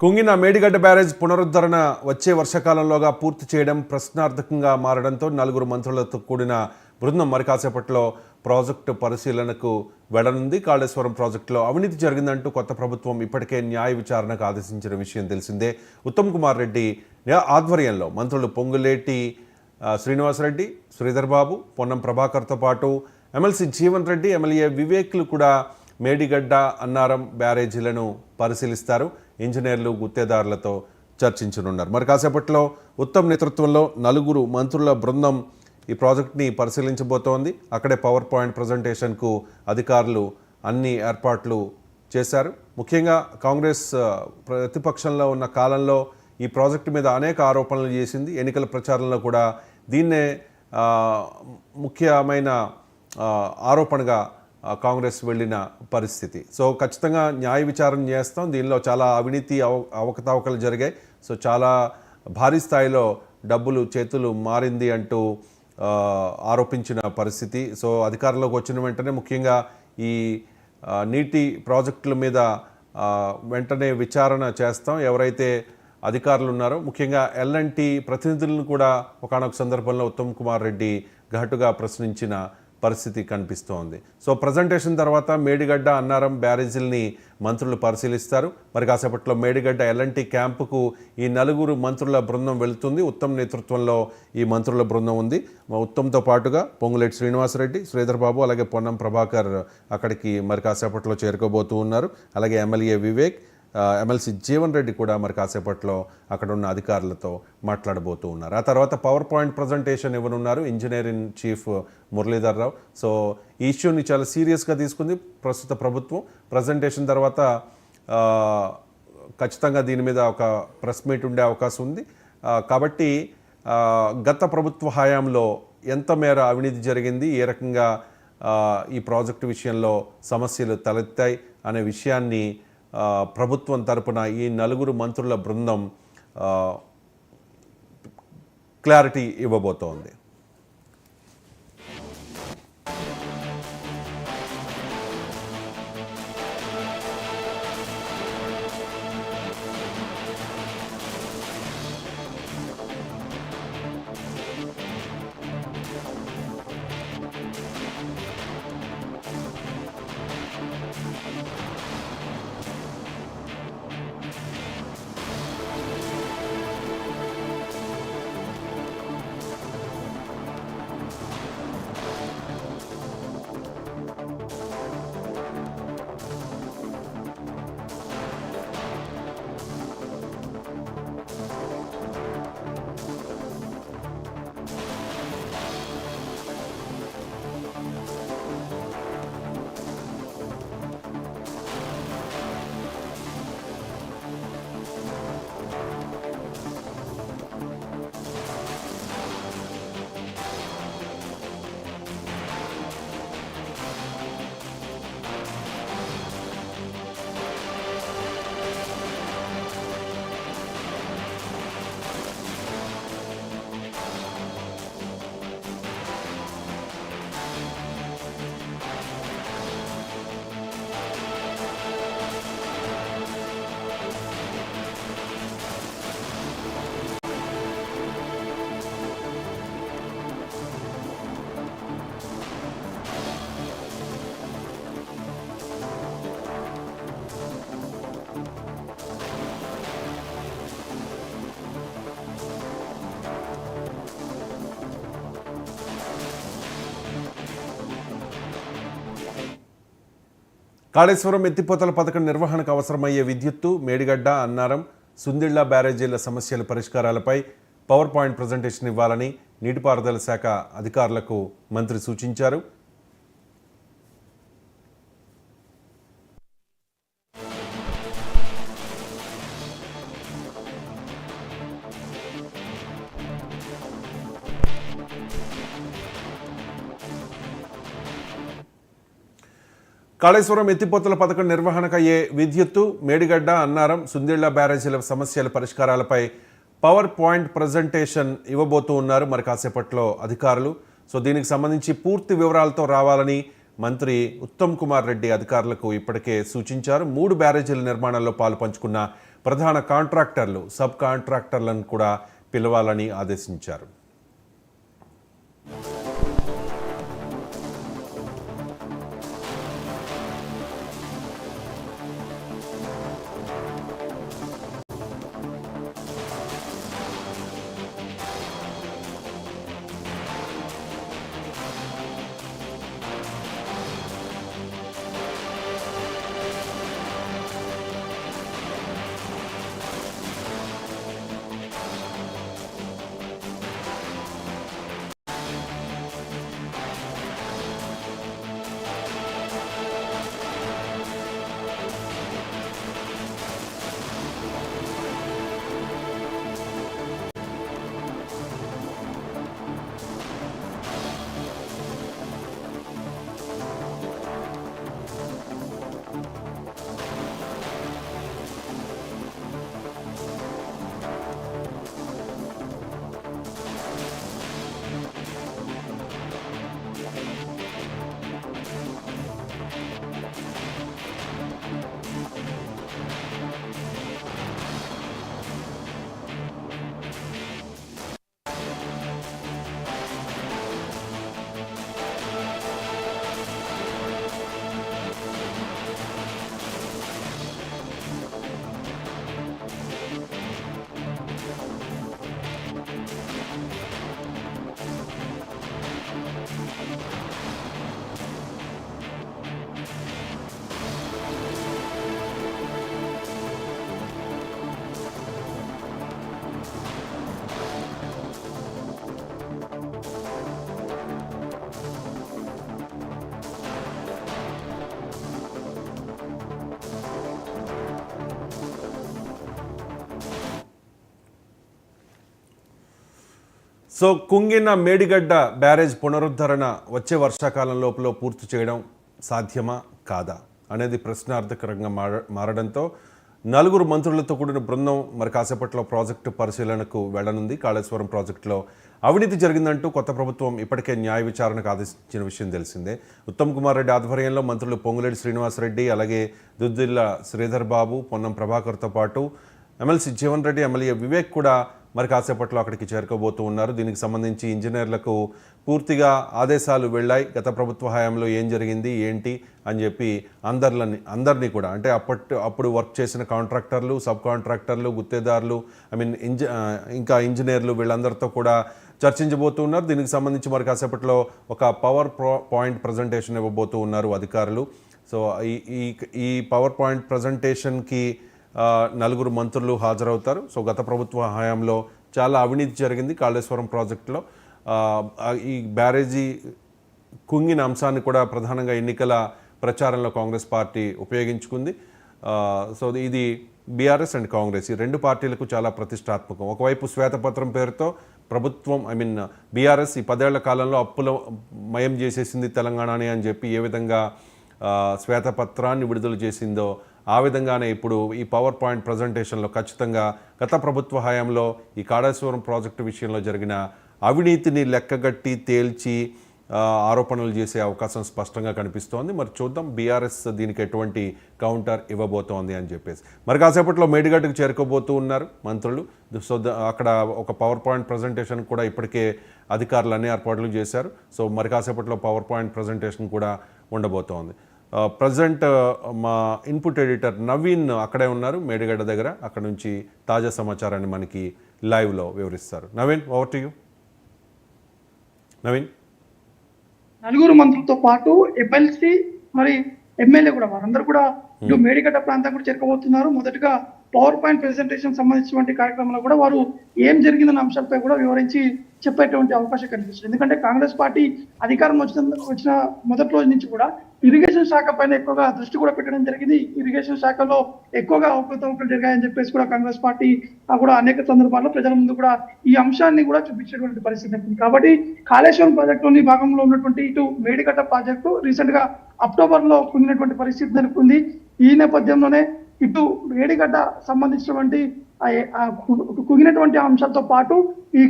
కుంగిన Medigadda barrage పునరుద్ధరణ వచ్చే వర్షాకాలంలోగా పూర్తి చేయడం ప్రశ్నార్థకంగా మారడంతో నలుగురు మంత్రులతో కూడిన బృందం మరి కాసేపట్లో ప్రాజెక్టు పరిశీలనకు వెళ్లనుంది. కాళేశ్వరం ప్రాజెక్టులో అవినీతి జరిగిందంటూ కొత్త ప్రభుత్వం ఇప్పటికే న్యాయ విచారణకు ఆదేశించిన విషయం తెలిసిందే. ఉత్తమ్ కుమార్ రెడ్డి ఆధ్వర్యంలో మంత్రులు పొంగులేటి శ్రీనివాసరెడ్డి, శ్రీధర్ బాబు, పొన్నం ప్రభాకర్తో పాటు ఎమ్మెల్సీ జీవన్ రెడ్డి, ఎమ్మెల్యే వివేక్లు కూడా మేడిగడ్డ, అన్నారం బ్యారేజీలను పరిశీలిస్తారు. ఇంజనీర్లు, గుత్తేదారులతో చర్చించనున్నారు. మరి కాసేపట్లో ఉత్తమ్ నేతృత్వంలో నలుగురు మంత్రుల బృందం ఈ ప్రాజెక్ట్ని పరిశీలించబోతోంది. అక్కడే పవర్ పాయింట్ ప్రజెంటేషన్కు అధికారులు అన్ని ఏర్పాట్లు చేశారు. ముఖ్యంగా కాంగ్రెస్ ప్రతిపక్షంలో ఉన్న కాలంలో ఈ ప్రాజెక్టు మీద అనేక ఆరోపణలు చేసింది. ఎన్నికల ప్రచారంలో కూడా దీన్నే ముఖ్యమైన ఆరోపణగా కాంగ్రెస్ వెళ్ళిన పరిస్థితి. సో ఖచ్చితంగా న్యాయ విచారణ చేస్తాం. దీనిలో చాలా అవినీతి అవకతవకలు జరిగాయి. సో చాలా భారీ స్థాయిలో డబ్బులు చేతులు మారింది అంటూ ఆరోపించిన పరిస్థితి. సో అధికారంలోకి వచ్చిన వెంటనే ముఖ్యంగా ఈ నీటి ప్రాజెక్టుల మీద వెంటనే విచారణ చేస్తాం. ఎవరైతే అధికారులు ఉన్నారో ముఖ్యంగా ఎల్ఎన్టీ ప్రతినిధులను కూడా ఒకానొక సందర్భంలో ఉత్తమ్ కుమార్ రెడ్డి ఘాటుగా ప్రశ్నించిన పరిస్థితి కనిపిస్తోంది. సో ప్రజెంటేషన్ తర్వాత మేడిగడ్డ, అన్నారం బ్యారేజీల్ని మంత్రులు పరిశీలిస్తారు. మరి కాసేపట్లో మేడిగడ్డ ఎల్ఎన్టీ క్యాంపుకు ఈ నలుగురు మంత్రుల బృందం వెళుతుంది. ఉత్తమ్ నేతృత్వంలో ఈ మంత్రుల బృందం ఉంది. ఉత్తమ్తో పాటుగా పొంగులేటి శ్రీనివాసరెడ్డి, శ్రీధర్ బాబు, అలాగే పొన్నం ప్రభాకర్ అక్కడికి మరి కాసేపట్లో చేరుకోబోతూ ఉన్నారు. అలాగే ఎమ్మెల్యే వివేక్, ఎమ్మెల్సీ జీవన్ రెడ్డి కూడా మరి కాసేపట్లో అక్కడ ఉన్న అధికారులతో మాట్లాడబోతూ ఉన్నారు. ఆ తర్వాత పవర్ పాయింట్ ప్రజెంటేషన్ ఇవ్వనున్నారు engineering chief Muralidhar Rao. So ఈ ఇష్యూని చాలా సీరియస్గా తీసుకుంది ప్రస్తుత ప్రభుత్వం. ప్రజెంటేషన్ తర్వాత ఖచ్చితంగా దీని మీద ఒక ప్రెస్ మీట్ ఉండే అవకాశం ఉంది. కాబట్టి గత ప్రభుత్వ హయాంలో ఎంత మేర అవినీతి జరిగింది, ఏ రకంగా ఈ ప్రాజెక్టు విషయంలో సమస్యలు తలెత్తాయి అనే విషయాన్ని ప్రభుత్వం తరపున ఈ నలుగురు మంత్రుల బృందం క్లారిటీ ఇవ్వబోతోంది. కాళేశ్వరం ఎత్తిపోతల పథకం నిర్వహణకు అవసరమయ్యే విద్యుత్తు, మేడిగడ్డ, అన్నారం, సుందిళ్ల బ్యారేజీల సమస్యల పరిష్కారాలపై పవర్ పాయింట్ ప్రజెంటేషన్ ఇవ్వాలని నీటిపారుదల శాఖ అధికారులకు మంత్రి సూచించారు. కాళేశ్వరం ఎత్తిపోతల పథకం నిర్వహణకు అయ్యే విద్యుత్తు, మేడిగడ్డ, అన్నారం, సుందిళ్ల బ్యారేజీల సమస్యల పరిష్కారాలపై పవర్ పాయింట్ ప్రజెంటేషన్ ఇవ్వబోతూ ఉన్నారు మరి కాసేపట్లో అధికారులు. సో దీనికి సంబంధించి పూర్తి వివరాలతో రావాలని మంత్రి ఉత్తమ్ కుమార్ రెడ్డి అధికారులకు ఇప్పటికే సూచించారు. 3 బ్యారేజీల నిర్మాణంలో పాలు పంచుకున్న ప్రధాన కాంట్రాక్టర్లు, సబ్ కాంట్రాక్టర్లను కూడా పిలవాలని ఆదేశించారు. సో కుంగిన మేడిగడ్డ బ్యారేజ్ పునరుద్ధరణ వచ్చే వర్షాకాలం లోపల పూర్తి చేయడం సాధ్యమా కాదా అనేది ప్రశ్నార్థకరంగా మారడంతో నలుగురు మంత్రులతో కూడిన బృందం మరి కాసేపట్లో ప్రాజెక్టు పరిశీలనకు వెళ్లనుంది. కాళేశ్వరం ప్రాజెక్టులో అవినీతి జరిగిందంటూ కొత్త ప్రభుత్వం ఇప్పటికే న్యాయ విచారణకు ఆదేశించిన విషయం తెలిసిందే. ఉత్తమ్ కుమార్ రెడ్డి ఆధ్వర్యంలో మంత్రులు పొంగులేటి శ్రీనివాసరెడ్డి, అలాగే దుద్దిల్ల శ్రీధర్ బాబు, పొన్నం ప్రభాకర్తో పాటు ఎమ్మెల్సీ జీవన్ రెడ్డి, ఎమ్మెల్యే వివేక్ కూడా మరి కాసేపట్లో అక్కడికి చేరుకోబోతూ ఉన్నారు. దీనికి సంబంధించి ఇంజనీర్లకు పూర్తిగా ఆదేశాలు వెళ్ళాయి. గత ప్రభుత్వ హయాంలో ఏం జరిగింది ఏంటి అని చెప్పి అందరినీ కూడా, అంటే అప్పుడు వర్క్ చేసిన కాంట్రాక్టర్లు, సబ్ కాంట్రాక్టర్లు, గుత్తేదారులు, ఇంకా ఇంజనీర్లు వీళ్ళందరితో కూడా చర్చించబోతూ ఉన్నారు. దీనికి సంబంధించి మరి కాసేపట్లో ఒక పవర్ పాయింట్ ప్రజెంటేషన్ ఇవ్వబోతూ ఉన్నారు అధికారులు. సో ఈ పవర్ పాయింట్ ప్రజెంటేషన్కి నలుగురు మంత్రులు హాజరవుతారు. సో గత ప్రభుత్వ హయాంలో చాలా అవినీతి జరిగింది కాళేశ్వరం ప్రాజెక్టులో. ఈ బ్యారేజీ కుంగిన అంశాన్ని కూడా ప్రధానంగా ఎన్నికల ప్రచారంలో కాంగ్రెస్ పార్టీ ఉపయోగించుకుంది. సో ఇది బీఆర్ఎస్ అండ్ కాంగ్రెస్ ఈ రెండు పార్టీలకు చాలా ప్రతిష్టాత్మకం. ఒకవైపు శ్వేతపత్రం పేరుతో ప్రభుత్వం బీఆర్ఎస్ ఈ 10 ఏళ్ల కాలంలో అప్పుల మయం చేసేసింది తెలంగాణని అని చెప్పి ఏ విధంగా శ్వేతపత్రాన్ని విడుదల చేసిందో ఆ విధంగానే ఇప్పుడు ఈ పవర్ పాయింట్ ప్రజెంటేషన్లో ఖచ్చితంగా గత ప్రభుత్వ హయాంలో ఈ కాళేశ్వరం ప్రాజెక్టు విషయంలో జరిగిన అవినీతిని లెక్కగట్టి తేల్చి ఆరోపణలు చేసే అవకాశం స్పష్టంగా కనిపిస్తోంది. మరి చూద్దాం బీఆర్ఎస్ దీనికి ఎటువంటి కౌంటర్ ఇవ్వబోతోంది అని చెప్పేసి. మరి కాసేపట్లో మేడిగడ్డకు చేరుకోబోతూ ఉన్నారు మంత్రులు. సో అక్కడ ఒక పవర్ పాయింట్ ప్రజెంటేషన్ కూడా ఇప్పటికే అధికారులు అన్ని ఏర్పాట్లు చేశారు. సో మరి కాసేపట్లో పవర్ పాయింట్ ప్రజెంటేషన్ కూడా ఉండబోతోంది. ప్రజెంట్ మా ఇన్పుట్ ఎడిటర్ నవీన్ అక్కడే ఉన్నారు మేడిగడ్డ దగ్గర. అక్కడ నుంచి తాజా సమాచారాన్ని మనకి లైవ్లో వివరిస్తారు. Naveen, over to you. Naveen, నలుగురు మంత్రులతో పాటు ఎమ్మెల్సీ మరి ఎమ్మెల్యే కూడా వారందరూ కూడా ఇటు మేడిగడ్డ ప్రాంతం కూడా చేరుకోబోతున్నారు. మొదటగా పవర్ పాయింట్ ప్రెజెంటేషన్ సంబంధించినటువంటి కార్యక్రమంలో కూడా వారు ఏం జరిగిందన్న అంశాలపై కూడా వివరించి చెప్పేటువంటి అవకాశం కనిపిస్తుంది. ఎందుకంటే కాంగ్రెస్ పార్టీ అధికారం వచ్చిన మొదటి రోజు నుంచి కూడా ఇరిగేషన్ శాఖ పైన ఎక్కువగా దృష్టి కూడా పెట్టడం జరిగింది. ఇరిగేషన్ శాఖలో ఎక్కువగా అవకతవకలు జరిగాయని చెప్పేసి కూడా కాంగ్రెస్ పార్టీ కూడా అనేక సందర్భాల్లో ప్రజల ముందు కూడా ఈ అంశాన్ని కూడా చూపించేటువంటి పరిస్థితి ఉంది. కాబట్టి కాళేశ్వరం ప్రాజెక్టులోని భాగంలో ఉన్నటువంటి ఇటు మేడిగడ్డ ప్రాజెక్టు రీసెంట్ గా అక్టోబర్ లో కుంగినటువంటి పరిస్థితి నెలకొంది. ఈ నేపథ్యంలోనే ఇటు మేడిగడ్డ సంబంధించినటువంటి కుంగినటువంటి అంశాలతో పాటు ఈ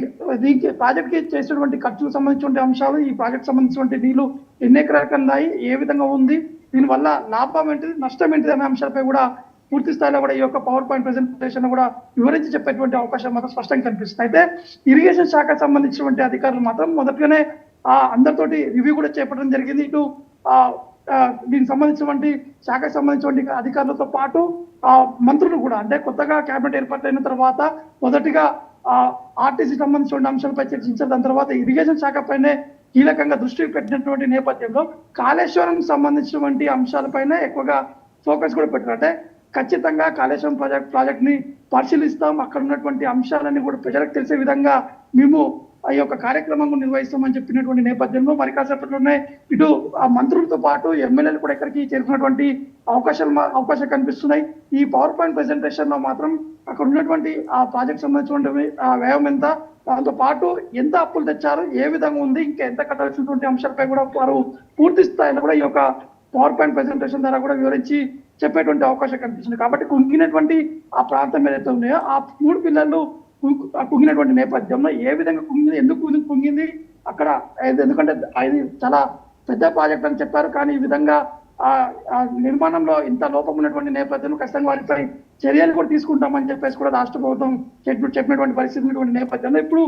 ప్రాజెక్ట్ కి చేసినటువంటి ఖర్చుకు సంబంధించిన అంశాలు, ఈ ప్రాజెక్ట్ సంబంధించినటువంటి నీళ్లు ఎన్ని ఎకరాలకు అందాయి, ఏ విధంగా ఉంది, దీనివల్ల లాభం ఏంటిది నష్టం ఏంటిది అనే అంశాలపై కూడా పూర్తి స్థాయిలో కూడా ఈ యొక్క పవర్ పాయింట్ ప్రెజెంటేషన్ కూడా వివరించి చెప్పేటువంటి అవకాశం మాత్రం స్పష్టంగా కనిపిస్తుంది. అయితే ఇరిగేషన్ శాఖకు సంబంధించినటువంటి అధికారులు మాత్రం మొదటగానే అందరితోటి రివ్యూ కూడా చేపట్టడం జరిగింది. ఇటు ఆ ఆ, దీనికి సంబంధించినటువంటి శాఖకు సంబంధించినటువంటి అధికారులతో పాటు మంత్రులు కూడా, అంటే కొత్తగా కేబినెట్ ఏర్పాటైన తర్వాత మొదటిగా ఆర్టీసీ సంబంధించిన అంశాలపై చర్చించారు. దాని తర్వాత ఇరిగేషన్ శాఖ పైనే కీలకంగా దృష్టి పెట్టినటువంటి నేపథ్యంలో కాళేశ్వరం సంబంధించినటువంటి అంశాలపైన ఎక్కువగా ఫోకస్ కూడా పెట్టారు. అంటే ఖచ్చితంగా కాళేశ్వరం ప్రాజెక్ట్ ని పరిశీలిస్తాం, అక్కడ ఉన్నటువంటి అంశాలన్నీ కూడా ప్రజలకు తెలిసే విధంగా మేము ఈ యొక్క కార్యక్రమం నిర్వహిస్తామని చెప్పినటువంటి నేపథ్యంలో మరి కాసేపట్లోనే ఇటు ఆ మంత్రులతో పాటు ఎమ్మెల్యేలు కూడా ఇక్కడికి చేరుకున్నటువంటి అవకాశాలు కనిపిస్తున్నాయి. ఈ పవర్ పాయింట్ ప్రెజెంటేషన్ లో మాత్రం అక్కడ ఉన్నటువంటి ఆ ప్రాజెక్ట్ సంబంధించినటువంటి ఆ వ్యయం ఎంత, దాంతో పాటు ఎంత అప్పులు తెచ్చారు, ఏ విధంగా ఉంది, ఇంకా ఎంత కట్టాల్సినటువంటి అంశాలపై కూడా వారు పూర్తి స్థాయిలో కూడా ఈ యొక్క పవర్ పాయింట్ ప్రెజెంటేషన్ ద్వారా కూడా వివరించి చెప్పేటువంటి అవకాశం కనిపిస్తుంది. కాబట్టి కుంగినటువంటి ఆ ప్రాంతం ఏదైతే ఉన్నాయో ఆ 3 పిల్లలు కుంగినటువంటి నేపథ్యంలో ఏ విధంగా కుంగింది, ఎందుకు కుంగింది అక్కడ, ఎందుకంటే అది చాలా పెద్ద ప్రాజెక్ట్ అని చెప్పారు. కానీ ఈ విధంగా ఆ నిర్మాణంలో ఇంత లోపం ఉన్నటువంటి నేపథ్యంలో ఖచ్చితంగా వారిపై చర్యలు కూడా తీసుకుంటామని చెప్పేసి కూడా రాష్ట్ర ప్రభుత్వం చెప్పినటువంటి పరిస్థితి ఉన్నటువంటి నేపథ్యంలో ఇప్పుడు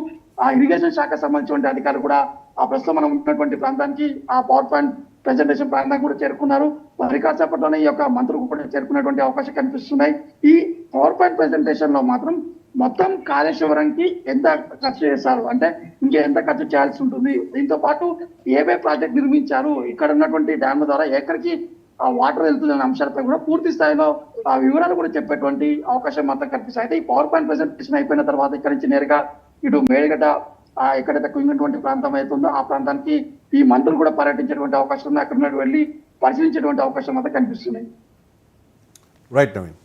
ఆ ఇరిగేషన్ శాఖ సంబంధించిన అధికారులు కూడా ఆ ప్రస్తుతం మనం ఉన్నటువంటి ప్రాంతానికి ఆ పవర్ పాయింట్ ప్రెజెంటేషన్ ప్రాంతానికి కూడా చేరుకున్నారు. మరి కాసేపట్లోనే ఈ యొక్క మంత్రులు కూడా చేరుకునేటువంటి అవకాశం కనిపిస్తున్నాయి. ఈ పవర్ పాయింట్ ప్రెజెంటేషన్ లో మాత్రం మొత్తం కాళేశ్వరంకి ఎంత ఖర్చు చేస్తారు, అంటే ఇంకెంత ఖర్చు చేయాల్సి ఉంటుంది, దీంతో పాటు ఏవే ప్రాజెక్ట్ నిర్మించారు, ఇక్కడ ఉన్నటువంటి డ్యామ్ల ద్వారా ఎక్కడికి వాటర్ వెళ్తున్న అంశాలపై కూడా పూర్తి స్థాయిలో ఆ వివరాలు కూడా చెప్పేటువంటి అవకాశం మాత్రం కనిపిస్తుంది. అయితే ఈ పవర్ పాయింట్ ప్రెజెంటేషన్ అయిపోయిన తర్వాత ఇక్కడ నుంచి నేరుగా ఇటు మేడిగడ్డ ఎక్కడైతే కుంగినటువంటి ప్రాంతం అవుతుందో ఆ ప్రాంతానికి ఈ మంత్రులు కూడా పర్యటించేటువంటి అవకాశం ఉంది. అక్కడ వెళ్ళి పరిశీలించేటువంటి అవకాశం మాత్రం కనిపిస్తున్నాయి. రైట్ నవీన్.